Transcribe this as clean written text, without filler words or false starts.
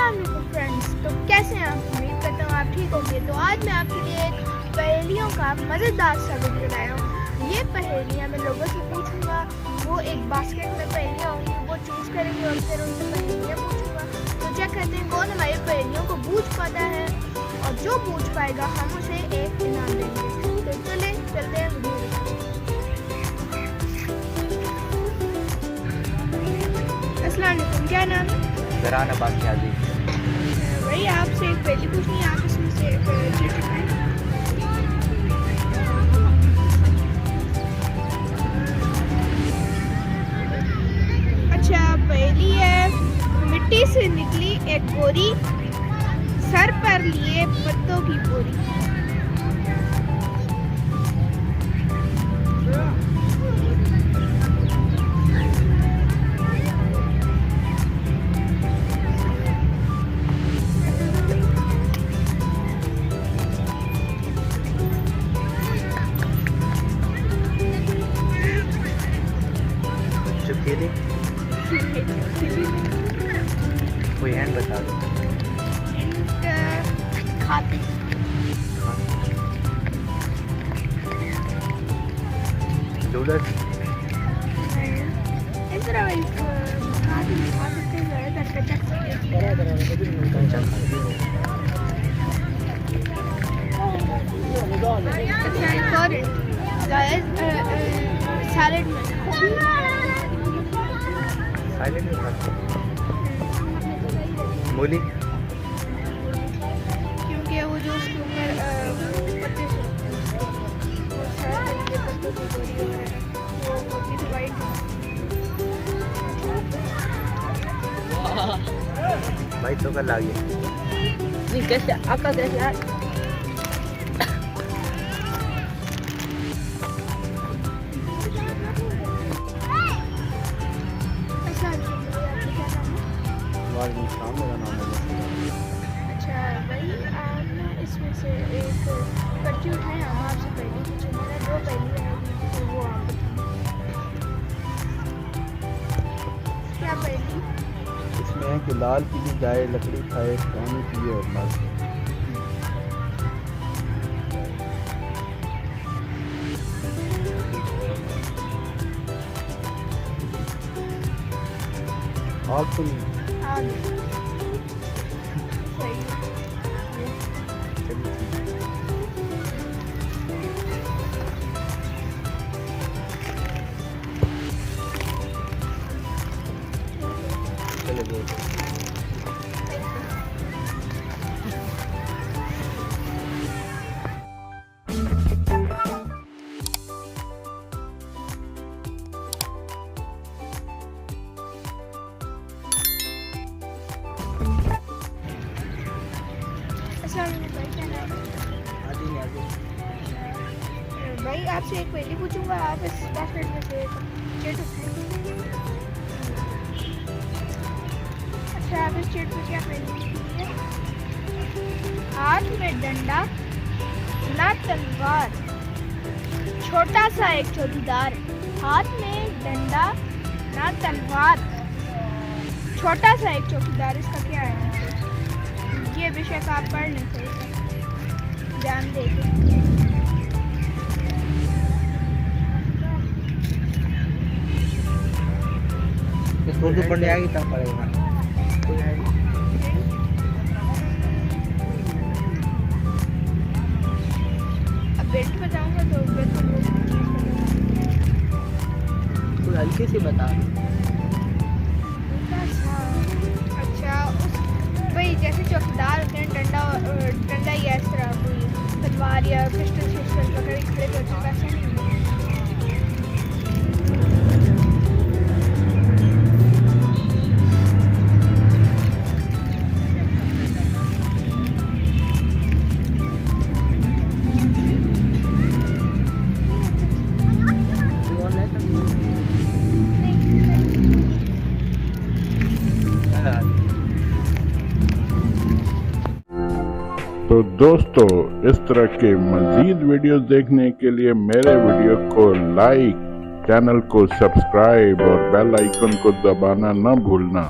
अस्सलाम वालेकुम फ्रेंड्स। तो कैसे हैं आप? उम्मीद करता हूँ आप ठीक होंगे। तो आज मैं आपके लिए एक पहेलियों का मज़ेदार सा वीडियो लाया हूँ। ये पहेलियाँ मैं लोगों से पूछूंगा, वो एक बास्केट में पहेलियाँ होंगी, वो चूज़ करेंगे और फिर उनसे पहेलियाँ पूछूंगा। तो चेक करते हैं कौन हमारी पहेलियों को बूझ पाता है, और जो बूझ पाएगा हम उसे एक इनाम देंगे। तो चलते हैं वीडियो। अस्सलाम वालेकुम, क्या नाम है? फरहान अब्बास नियाज़ी। भाई आपसे एक पहेली पूछनी है, आप इसमें से एक चीज़ उठाएं। अच्छा, पहेली है, मिट्टी से निकली एक गोरी, सर पर लिए पत्तों की बोरी। चुकेली कोई हैंड बता दो। खाते डोलर इस तरह भाई खाते खा सकते हैं, ज़्यादातर चख सकते हैं। अच्छा, एक और सैलेड में साइलेंट में खाते मूली, क्योंकि वो जो उसके ऊपर पत्ते से वो शायद ये पत्तों की बोरी वगैरह वो होती थी वाइट। भाई तो कल आ गया। नहीं, कैसे आपका कैसे मेरा नाम है। अच्छा भाई, आप ना इसमें से एक पर्ची उठाएं, हम आपसे पहले पूछेंगे। जो पहली आएगी तो वो आप बताएं। क्या पहली? इसमें है कि लाल पीली गाय लकड़ी खाए, पानी पिए और मर जाए। आग तो नहीं। आग। सही। चले बोल। भाई आपसे एक पहेली पूछूंगा, आप इस बास्केट में से चेट उठाएं। अच्छा, आप इस चेट में क्या पहेली है? हाथ में डंडा ना तलवार, छोटा सा एक चौकीदार। हाथ में डंडा ना तलवार, छोटा सा एक चौकीदार। इसका क्या है? ये बेशक आप पढ़ लें, सही ध्यान देके। उर्दू पढ़ने आएगी तब पढ़ेगा। अब बेल्ट बताऊंगा तो कोई हल्की सी बता। अच्छा, उस भाई जैसे चौकीदार होते हैं, डंडा या इस तरह कोई तलवार या पिस्टल वगैरह खड़े करते हैं, वैसे नहीं। तो दोस्तों, इस तरह के मज़ीद वीडियोस देखने के लिए मेरे वीडियो को लाइक, चैनल को सब्सक्राइब और बेल आइकन को दबाना न भूलना।